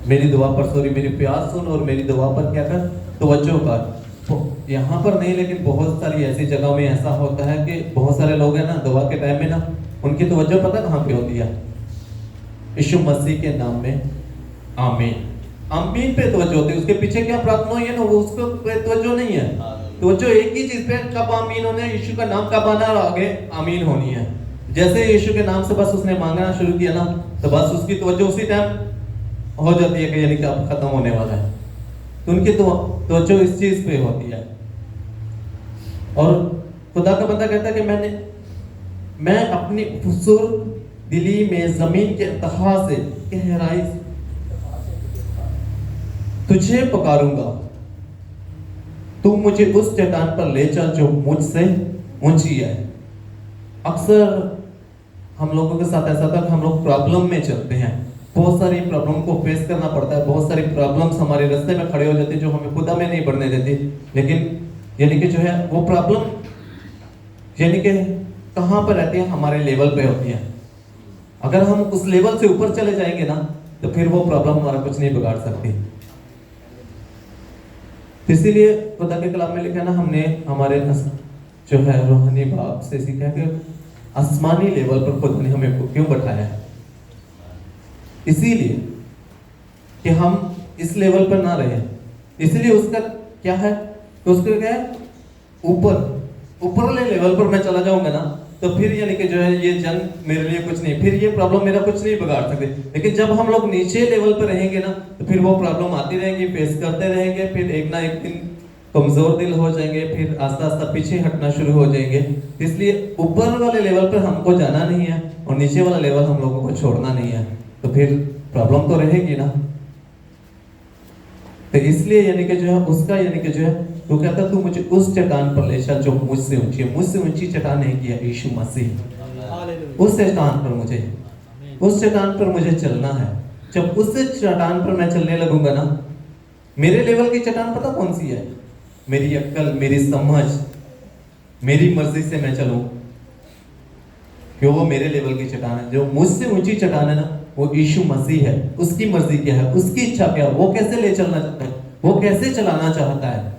मेरी दुआ पर सॉरी मेरी प्यास सुन और मेरी दुआ पर क्या कर, तवज्जो कर। तो यहाँ पर नहीं, लेकिन बहुत सारी ऐसी जगह में ऐसा होता है कि बहुत सारे लोग हैं ना, दुआ के टाइम में ना उनकी तवज्जो पता कहाँ पे होती है? यीशु मसीह के नाम में आमीन, आमीन पे तवज्जो होती है। उसके पीछे क्या प्रार्थना हुई है ना, वो उसको पे तवज्जो नहीं है। तवज्जो एक ही चीज पे, कब आमीन होना है, यीशु का नाम कब आना और आगे आमीन होनी है। जैसे यीशु के नाम से बस उसने मांगना शुरू किया ना, तो बस उसकी तवज्जो उसी टाइम हो जाती है कि यानी कि अब खत्म होने वाला है। तो उनकी तवज्जो इस चीज पे होती है। और खुदा का बंदा कहता है कि मैं अपनी खूबसूरत दिली में जमीन के तहा से गहराई तुझे पुकारूंगा, तू मुझे उस चट्टान पर ले चल जो मुझसे ऊंची है। अक्सर हम लोगों के साथ ऐसा था कि हम लोग प्रॉब्लम में चलते हैं, बहुत सारी प्रॉब्लम को फेस करना पड़ता है, बहुत सारी प्रॉब्लम्स हमारे रास्ते में खड़े हो जाती है जो हमें खुदा में नहीं बढ़ने देती। लेकिन यानी कि जो है वो प्रॉब्लम यानी कि कहाँ पर रहती है? हमारे लेवल पे होती है। अगर हम उस लेवल से ऊपर चले जाएंगे ना, तो फिर वो प्रॉब्लम हमारा कुछ नहीं बिगाड़ सकती। इसीलिए खुदा के कलाम में लिखा ना, हमने हमारे जो है रूहानी बाप से सीखा कि आसमानी लेवल पर खुदा ने हमें क्यों बैठाया है? इसीलिए कि हम इस लेवल पर ना रहे। इसीलिए उसका क्या है, तो उसका क्या है, ऊपर वाले लेवल पर मैं चला जाऊंगा ना, तो फिर यानी कि जो है ये जंग मेरे लिए कुछ नहीं, फिर ये प्रॉब्लम मेरा कुछ नहीं बिगाड़ सकते। लेकिन जब हम लोग नीचे लेवल पर रहेंगे ना, तो फिर वो प्रॉब्लम आती रहेंगी, फेस करते रहेंगे, फिर एक ना एक दिन कमजोर दिल हो जाएंगे, फिर आस्ता आस्ता पीछे हटना शुरू हो जाएंगे। इसलिए ऊपर वाले लेवल पर हमको जाना नहीं है और नीचे वाला लेवल हम लोगों को छोड़ना नहीं है, तो फिर प्रॉब्लम तो रहेगी ना। तो इसलिए यानी कि जो है उसका यानी कि जो है वो कहता तू मुझे उस चट्टान पर ले चल जो मुझसे ऊंची है। मुझसे ऊंची चट्टान नहीं किया यीशु मसीह, उस चट्टान पर मुझे चलना है। जब उस चट्टान पर मैं चलने लगूंगा ना, मेरे लेवल की चट्टान पता कौन सी है? मेरी अक्ल, मेरी समझ, मेरी मर्जी से मैं चलूं, क्यों? वो मेरे लेवल की चट्टान है। जो मुझसे ऊंची चट्टान है ना, वो यीशु मसीह है। उसकी मर्जी क्या है, उसकी इच्छा क्या है, वो कैसे ले चलना चाहता है, वो कैसे चलाना चाहता है,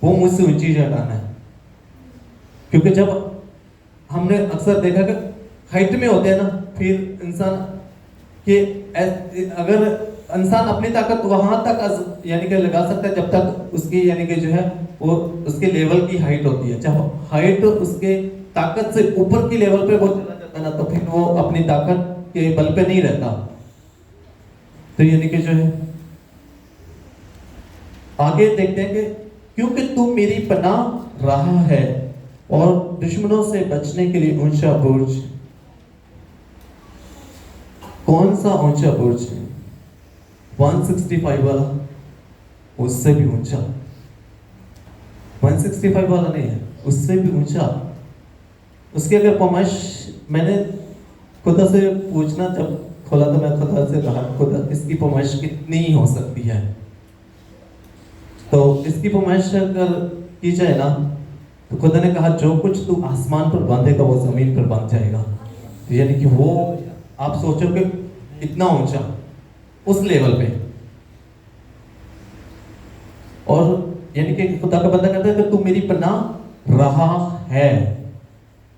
वो मुझसे ऊंची चट्टान है। क्योंकि जब हमने अक्सर देखा कि हाइट में होते हैं ना, फिर इंसान के अगर इंसान अपनी ताकत वहां तक यानी कि लगा सकता है जब तक उसकी यानी कि जो है वो उसके लेवल की हाइट होती है। जब हाइट उसके ताकत से ऊपर की लेवल पे वो चला जाता है ना, तो फिर वो अपनी ताकत के बल पे नहीं रहता। तो यानी कि जो है आगे देखते हैं कि क्योंकि तू मेरी पनाह रहा है और दुश्मनों से बचने के लिए ऊंचा बुर्ज। कौन सा ऊंचा बुर्ज है? 165 वाला, उससे भी ऊंचा। 165 वाला नहीं है, उससे भी ऊंचा। उसकी अगर पैमाइश मैंने खुदा से पूछना जब खोला, तो मैं खुदा से कहा खुदा इसकी पैमाइश कितनी हो सकती है? तो इसकी पैमाइश अगर की जाए ना, तो खुदा ने कहा जो कुछ तू आसमान पर बांधेगा वो जमीन पर बांध जाएगा। तो यानी कि वो आप सोचो कि इतना ऊंचा, उस लेवल पे। और यानी कि खुदा का बंदा कहता है कि तू मेरी पनाह रहा है।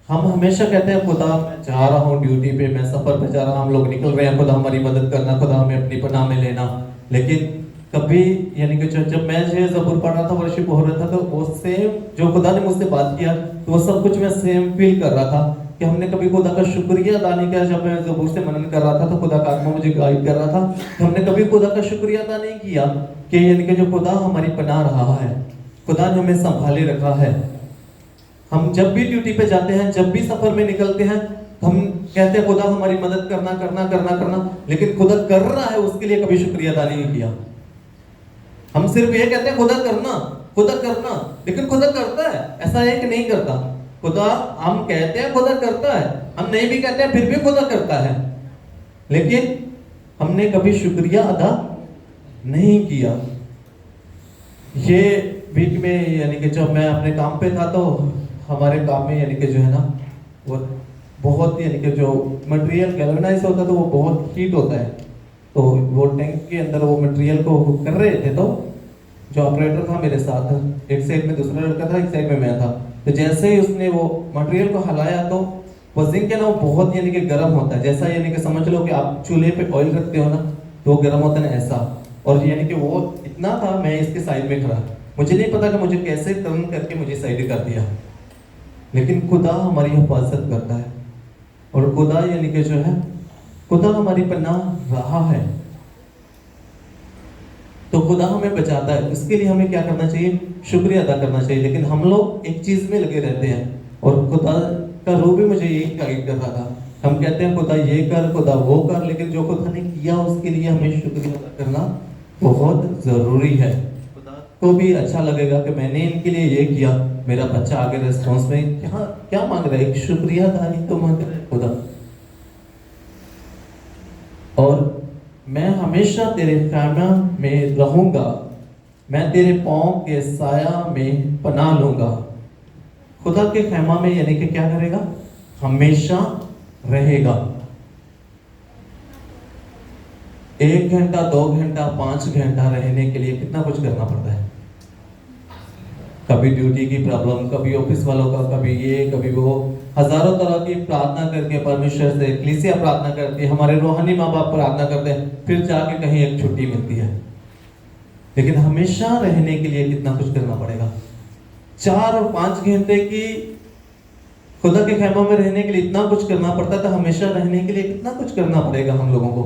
हम हमेशा कहते हैं खुदा मैं जा रहा हूँ ड्यूटी पे, मैं सफर पे जा रहा हूँ, हम लोग निकल रहे हैं, खुदा हमारी मदद करना, खुदा हमें अपनी पनाह में लेना। लेकिन कभी यानी कि जब मैं ये ज़बूर पढ़ रहा था, वर्शिप हो रहा था, तो वो सेम जो खुदा ने मुझसे बात किया, तो वो सब कुछ मैं सेम फील कर रहा था कि हमने कभी खुदा का शुक्रिया अदा नहीं किया। जब मैं ज़बूर से मनन कर रहा था, तो खुदा का आत्मा मुझे गाइड कर रहा था, तो हमने कभी खुदा का शुक्रिया अदा नहीं किया कि यानी कि जो खुदा हमारी पनाह रहा है, खुदा ने हमें संभाले रखा है। हम जब भी ड्यूटी पे जाते हैं, जब भी सफर में निकलते हैं, हम कहते हैं खुदा हमारी मदद करना करना करना करना, लेकिन खुदा कर रहा है उसके लिए कभी शुक्रिया अदा नहीं किया। हम सिर्फ ये कहते हैं खुदा करना, लेकिन खुदा करता है, ऐसा है कि नहीं करता। खुदा हम कहते हैं खुदा करता है, हम नहीं भी कहते हैं फिर भी खुदा करता है, लेकिन हमने कभी शुक्रिया अदा नहीं किया। ये वीक में यानी कि जब मैं अपने काम पे था, तो हमारे काम में यानी कि जो है ना वो बहुत यानी कि जो मटेरियल गैल्वेनाइज होता है, तो वो बहुत हीट होता है। तो वो टैंक के अंदर वो मटेरियल को कर रहे थे, तो जो ऑपरेटर था मेरे साथ, एक साइड में दूसरा लड़का था, एक साइड में मैं था, तो जैसे ही उसने वो मटेरियल को हलाया तो वो जिंक है ना, वो बहुत यानी कि गर्म होता है, जैसा यानी कि समझ लो कि आप चूल्हे पे ऑयल रखते हो ना, तो वो गर्म होता है ना, ऐसा। और यानी कि वो इतना था, मैं इसके साइड में खड़ा, मुझे नहीं पता कि मुझे कैसे टर्न करके मुझे साइड कर दिया, लेकिन खुदा हमारी हिफाजत करता है। और खुदा यानी कि जो है, खुदा हमारी पनाह रहा है, तो खुदा हमें बचाता है। इसके लिए हमें क्या करना चाहिए? शुक्रिया अदा करना चाहिए। लेकिन हम लोग एक चीज में लगे रहते हैं, और खुदा का रूह भी मुझे यही गाइड कर रहा था। हम कहते हैं खुदा ये कर, खुदा वो कर, लेकिन जो खुदा ने किया उसके लिए हमें शुक्रिया अदा करना बहुत जरूरी है। खुदा को भी अच्छा लगेगा कि मैंने इनके लिए ये किया, मेरा बच्चा आगे रेस्पॉन्स में क्या क्या मांग रहा है, एक शुक्रिया था ही तो मांग रहा है खुदा। और मैं हमेशा तेरे खैमा में रहूंगा, मैं तेरे पांव के साया में पनाह लूंगा। खुदा के खैमा में यानी कि क्या करेगा? हमेशा रहेगा। 1 घंटा, 2 घंटा, 5 घंटा रहने के लिए कितना कुछ करना पड़ता है। कभी ड्यूटी की प्रॉब्लम, कभी ऑफिस वालों का, कभी ये कभी वो, हजारों तरह की प्रार्थना करके परमेश्वर से, कलीसिया प्रार्थना करती है, हमारे रूहानी माँ बाप प्रार्थना करते हैं, फिर जाके कहीं एक छुट्टी मिलती है। लेकिन हमेशा रहने के लिए कितना कुछ करना पड़ेगा। 4 और 5 घंटे की खुदा के खैमा में रहने के लिए इतना कुछ करना पड़ता था, हमेशा रहने के लिए कितना कुछ करना पड़ेगा हम लोगों को।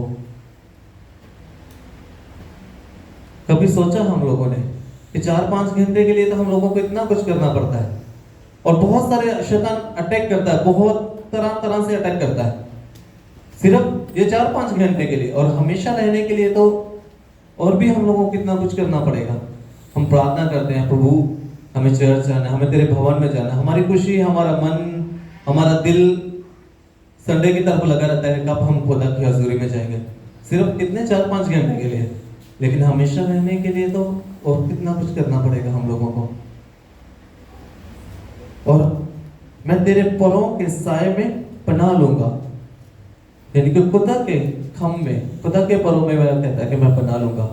कभी सोचा हम लोगों ने कि 4-5 घंटे के लिए तो हम लोगों को इतना कुछ करना पड़ता है। और बहुत सारे शैतान अटैक करता है, बहुत तरह तरह से अटैक करता है, सिर्फ ये 4-5 घंटे के लिए। और हमेशा रहने के लिए तो और भी हम लोगों को कितना कुछ करना पड़ेगा। हम प्रार्थना करते हैं, प्रभु हमें चर्च जाना है, हमें तेरे भवन में जाना है, हमारी खुशी, हमारा मन, हमारा दिल संडे की तरफ लगा रहता है, कब हम खुदा की हजूरी में जाएंगे। सिर्फ कितने 4-5 घंटे के लिए, लेकिन हमेशा रहने के लिए तो और कितना कुछ करना पड़ेगा हम लोगों को। और मैं तेरे परों के साए में पनाह लूंगा, यानी कि खुदा के खम में, खुदा के परों में वह कहता है कि मैं पनाह लूंगा।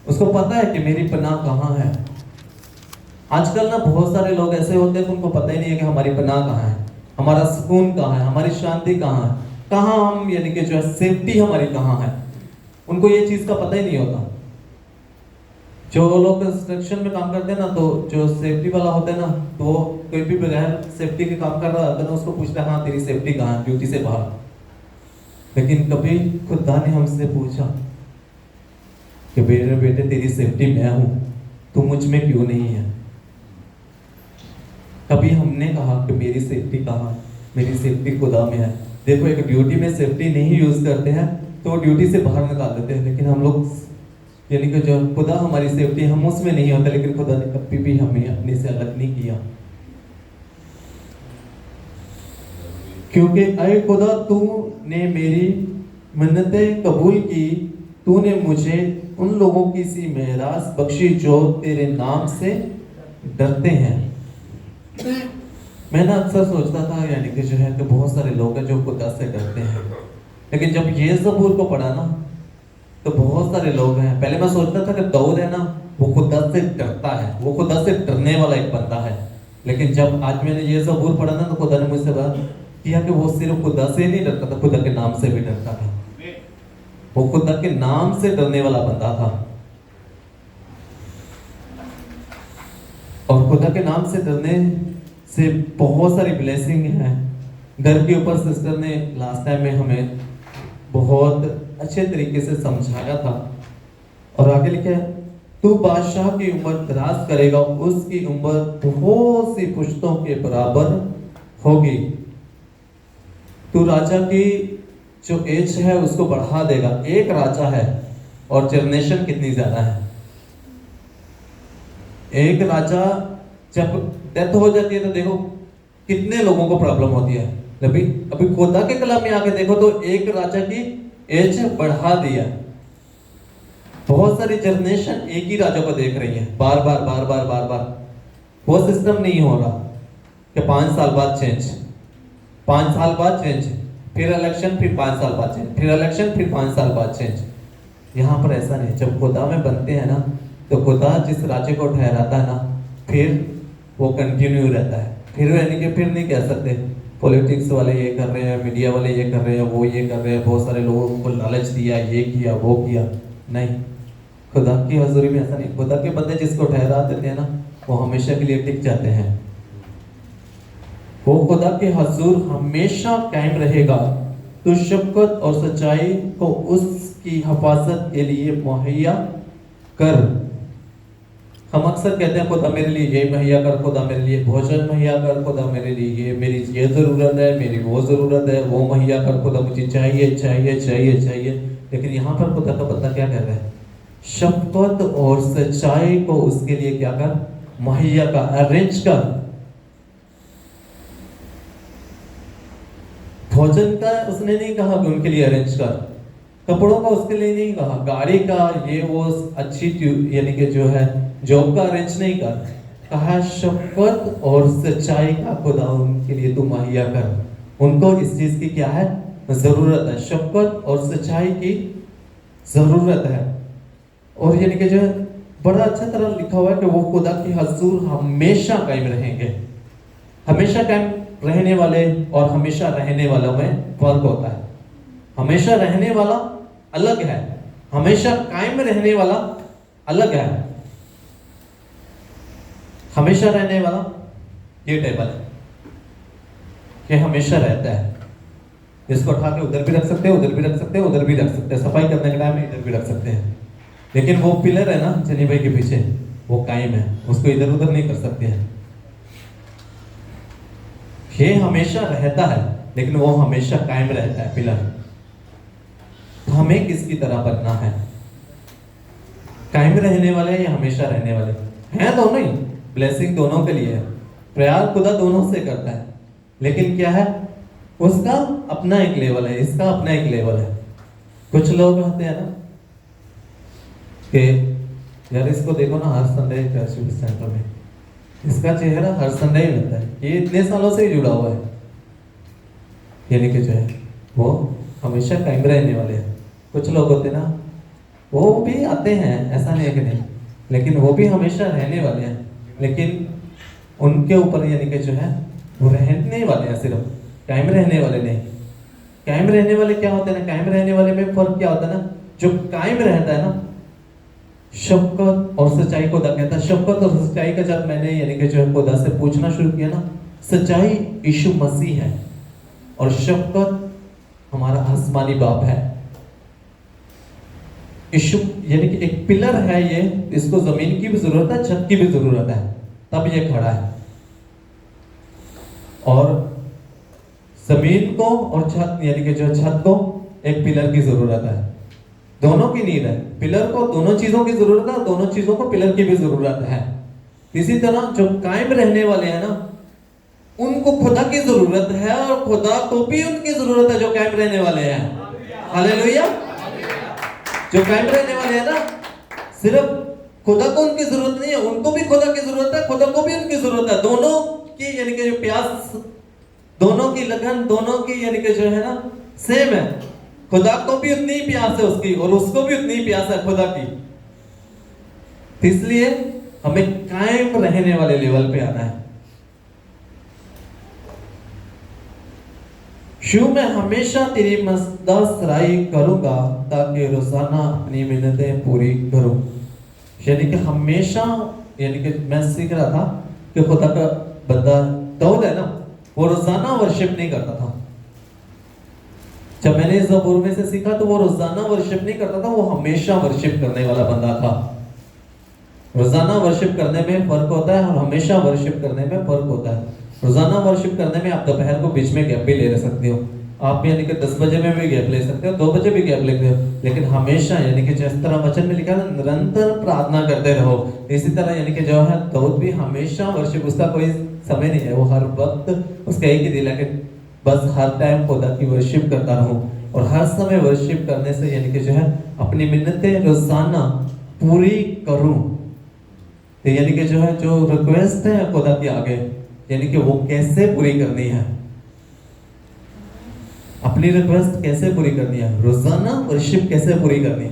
उसको पता है कि मेरी पनाह कहाँ है। आजकल ना बहुत सारे लोग ऐसे होते हैं कि उनको पता ही नहीं है कि हमारी पनाह कहाँ है, हमारा सुकून कहाँ है, हमारी शांति कहाँ है, कहाँ हम यानी कि जो है सेफ्टी हमारी कहाँ है। उनको ये चीज का पता ही नहीं होता। जो लोग कंस्ट्रक्शन में काम करते हैं ना, तो जो सेफ्टी वाला होता है ना, तो वो कोई भी बगैर सेफ्टी के काम कर रहा होता है ना, उसको पूछता है हाँ तेरी सेफ्टी कहाँ है, ड्यूटी से बाहर। लेकिन कभी खुदा ने हमसे पूछा कि बेटे बेटे तेरी सेफ्टी मैं हूं, तू मुझ में क्यों नहीं है? कभी हमने कहा कि मेरी सेफ्टी कहाँ है? मेरी सेफ्टी खुदा में है। देखो, एक ड्यूटी में सेफ्टी नहीं यूज करते हैं तो ड्यूटी से बाहर निकाल देते हैं, लेकिन हम लोग यानी कि जो खुदा हमारी सेफ्टी, हम उसमें नहीं होता, लेकिन खुदा ने कभी भी हमें अपने से अलग नहीं किया। क्योंकि अय खुदा तूने मेरी मन्नतें कबूल की, तूने मुझे उन लोगों की सी मेरास बख्शी जो तेरे नाम से डरते हैं। मैं ना अक्सर सोचता था यानी कि जो है कि बहुत सारे लोग हैं जो खुदा से डरते हैं, लेकिन जब ये ज़बूर को पढ़ा ना तो बहुत सारे लोग हैं। पहले मैं सोचता था कि दाऊद है ना वो खुदा से डरता है, वो खुदा से डरने वाला एक बंदा है, लेकिन जब आज मैंने ये ज़बूर पढ़ा ना तो खुदा ने मुझसे बात किया कि वो सिर्फ खुदा से नहीं डरता था, खुदा के नाम से भी डरता था। वो खुदा के नाम से डरने वाला बंदा था। और खुदा के नाम से डरने से बहुत सारी ब्लेसिंग है घर के ऊपर। सिस्टर ने लास्ट टाइम में हमें बहुत अच्छे तरीके से समझाया था। और आगे लिखा है, तू बादशाह की उम्र दराज करेगा, उसकी उम्र बहुत सी पुश्तों के बराबर होगी। तू राजा की जो एज है उसको बढ़ा देगा। एक राजा है और जनरेशन कितनी ज्यादा है। एक राजा जब डेथ हो जाती है तो देखो कितने लोगों को प्रॉब्लम होती है। अभी खुदा के कलाम में आके देखो तो एक राजा की एज बढ़ा दिया। बहुत सारी जनरेशन एक ही राजा को देख रही है, बार बार बार बार बार बार। वो सिस्टम नहीं हो रहा कि 5 साल बाद चेंज, 5 साल बाद चेंज, फिर इलेक्शन, फिर 5 साल बाद चेंज, फिर इलेक्शन, फिर 5 साल बाद चेंज। यहाँ पर ऐसा नहीं, जब खुदा में बनते हैं ना तो खुदा जिस राज्य को ठहराता है ना, फिर वो कंटिन्यू रहता है। फिर यानी कि फिर नहीं कह सकते पॉलिटिक्स वाले ये कर रहे हैं, मीडिया वाले ये कर रहे हैं, वो ये कर रहे हैं, बहुत सारे लोगों को लालच दिया, ये किया वो किया। नहीं, खुदा की हजूरी में ऐसा नहीं। खुदा के बंदे जिसको ठहरा देते हैं ना, वो हमेशा के लिए टिक जाते हैं। वो खुदा के हजूर हमेशा कायम रहेगा। तो शफकत और सच्चाई को उसकी हिफाजत के लिए मुहैया कर। हम अक्सर कहते हैं खुदा मेरे लिए ये मुहैया कर, खुदा मेरे लिए भोजन मुहैया कर, खुदा मेरे लिए ये, मेरी ये जरूरत है, मेरी वो जरूरत है, वो मुहैया कर, खुदा मुझे चाहिए चाहिए चाहिए चाहिए। लेकिन यहाँ पर खुदा का बंदा क्या कर रहा है? शफकत और सच्चाई को उसके लिए क्या कर? मुहैया कर, अरेंज कर। भोजन का उसने नहीं कहा कि उनके लिए अरेंज कर, कपड़ों का उसके लिए नहीं कहा, गाड़ी का ये वो अच्छी यानी कि जो है जॉब का अरेंज नहीं कर, कहा शफकत और सच्चाई का खुदा उनके लिए तू मुहैया कर। उनको इस चीज की क्या है? जरूरत है। शफकत और सच्चाई की जरूरत है। और यानी कि जो है बड़ा अच्छा तरह लिखा हुआ है कि वो खुदा की हजूर हमेशा कायम रहेंगे। हमेशा कायम रहने वाले और हमेशा रहने वालों में फर्क होता है। हमेशा रहने वाला अलग है, हमेशा कायम रहने वाला अलग है। हमेशा रहने वाला ये टेबल है कि हमेशा रहता है। इसको उठा के उधर भी रख सकते हैं, उधर भी रख सकते हैं, उधर भी रख सकते हैं, सफाई करने के टाइम में इधर भी रख सकते हैं। लेकिन वो पिलर है ना चनी भाई के पीछे, वो कायम है, उसको इधर उधर नहीं कर सकते हैं। ये हमेशा रहता है लेकिन वो हमेशा कायम रहता है पिलर। तो हमें किसकी तरह बनना है? कायम रहने वाले या हमेशा रहने वाले? हैं दोनों ही, ब्लेसिंग दोनों के लिए है, प्यार खुदा दोनों से करता है। लेकिन क्या है, उसका अपना एक लेवल है, इसका अपना एक लेवल है। कुछ लोग होते हैं ना कि यार इसको देखो ना हर संडे चर्च सेंटर में, इसका चेहरा हर संडे ही मिलता है, ये इतने सालों से ही जुड़ा हुआ है, यानी कि जो है वो हमेशा कायम रहने वाले हैं। कुछ लोग होते हैं ना, वो भी आते हैं, ऐसा नहीं है कि नहीं, लेकिन वो भी हमेशा रहने वाले हैं। लेकिन उनके ऊपर यानी कि जो है वो रहने वाले हैं, सिर्फ कायम रहने वाले नहीं। कायम रहने वाले क्या होते हैं ना, कायम रहने वाले में फर्क क्या होता है ना, जो कायम रहता है ना, शफकत और सच्चाई खुदा कहता है। शफकत और सच्चाई का जब मैंने यानी कि जो है खुदा से पूछना शुरू किया ना, सच्चाई यीशु मसीह है और शफकत हमारा आसमानी बाप है। यीशु यानी कि एक पिलर है ये, इसको जमीन की भी जरूरत है, छत की भी जरूरत है, तब ये खड़ा है। और जमीन को और छत यानी कि जो छत को एक पिलर की जरूरत है, दोनों की नीड है। पिलर को दोनों चीजों की जरूरत है, दोनों चीजों को पिलर की भी जरूरत है। इसी तरह जो कायम रहने वाले हैं ना, उनको खुदा की जरूरत है और खुदा को भी उनकी जरूरत है जो कायम रहने वाले हैं। हालेलुया। जो कायम रहने वाले हैं ना, सिर्फ खुदा को उनकी जरूरत नहीं है, उनको भी खुदा की जरूरत है, खुदा को भी उनकी जरूरत है। दोनों की यानी कि जो प्यास, दोनों की लगन, दोनों की यानी कि जो है ना सेम है। खुदा को भी उतनी ही प्यास है उसकी और उसको भी उतनी ही प्यास है खुदा की। इसलिए हमें कायम रहने वाले लेवल पे आना है। शू मैं हमेशा तेरी मसदा सराई करूंगा ताकि रोजाना अपनी मिन्नतें पूरी करूं। यानी कि हमेशा, यानी कि मैं सीख रहा था कि खुदा का बंदा दाऊद है ना, वो रोजाना वर्शिप नहीं करता था। जब मैंने इस ज़बूर में से सीखा तो वो रोजाना वर्शिप नहीं करता था, वो हमेशा वर्शिप करने वाला बंदा था। रोजाना वर्शिप करने में फर्क होता है और हमेशा वर्शिप करने में फर्क होता है। रोजाना वर्शिप करने में आप दोपहर को बीच में गैप भी ले सकते हो, आप यानी कि 10 बजे में भी गैप ले सकते हो, 2 बजे भी गैप ले सकते हो, लेकिन हमेशा यानी कि जिस तरह वचन में लिखा है निरंतर प्रार्थना करते रहो, इसी तरह यानी कि जो है दाऊद भी हमेशा वर्शिप, उसका कोई समय नहीं है, वो हर वक्त उसका एक ही दिल है कि बस हर टाइम खुदा की वर्शिप करता रहूं और हर समय वर्शिप करने से यानी कि जो है अपनी मिन्नतें रोजाना पूरी करूं। तो यानी कि जो है जो रिक्वेस्ट है खुदा के आगे, यानी कि वो कैसे पूरी करनी है। अपनी रिक्वेस्ट कैसे पूरी करनी है, रोजाना वर्शिप कैसे पूरी करनी है,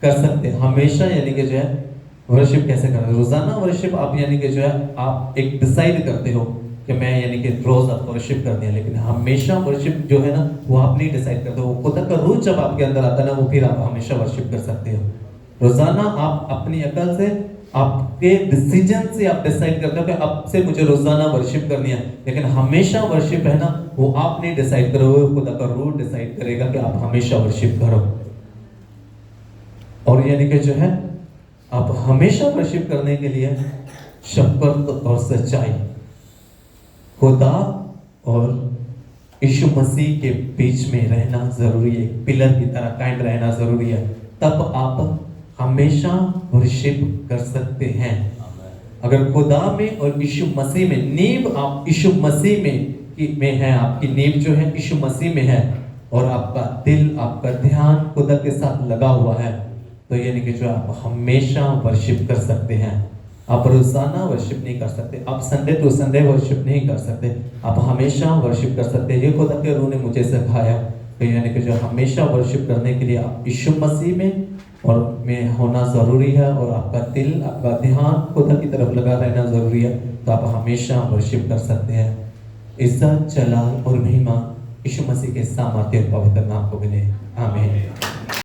कर सकते हैं हमेशा, यानी कि जो है वर्शिप कैसे करना है रोजाना वर्शिप आप, यानी कि जो है आप एक डिसाइड करते हो कि मैं यानी कि रोज आप वर्शिप करनी है, लेकिन हमेशा वर्शिप जो है ना वो आप नहीं डिसाइड करते हो, खुदा का रूह जब आपके अंदर आता है ना वो फिर आप हमेशा वर्शिप कर सकते हो। रोजाना आप अपनी अकल से, आपके डिसीजन से आप डिसाइड करते हो कि अब से मुझे रोजाना वर्शिप करनी है, लेकिन हमेशा वर्शिप है ना वो आप नहीं डिसाइड करोगे, खुदा का रूह डिसाइड करेगा कि आप हमेशा वर्शिप करो। और यानी कि जो है आप हमेशा वर्शिप करने के लिए शपथ और सच्चाई, खुदा और यीशु मसीह के बीच में रहना जरूरी है, पिलर की तरह कायम रहना जरूरी है, तब आप हमेशा वर्शिप कर सकते हैं। अगर खुदा में और यीशु मसीह में, नींव आप यीशु मसीह में है, आपकी नींव जो है यीशु मसीह में है, और आपका दिल, आपका ध्यान खुदा के साथ लगा हुआ है, तो यानी कि जो आप हमेशा वर्शिप कर सकते हैं। आप रोजाना वर्शिप नहीं कर सकते, आप संडे टू संडे वर्शिप नहीं कर सकते, आप हमेशा वर्शिप कर सकते हैं। ये खुदा के रूह ने मुझे सिखाया, तो यानी कि जो हमेशा वर्शिप करने के लिए आप यीशु मसीह में और में होना ज़रूरी है, और आपका दिल, आपका ध्यान खुदा की तरफ लगा रहना ज़रूरी है, तो आप हमेशा वर्शिप कर सकते हैं। इज्जत, जलाल और महिमा यीशु मसीह के सामर्थ्य और पवित्र नाम को मिले। आमीन।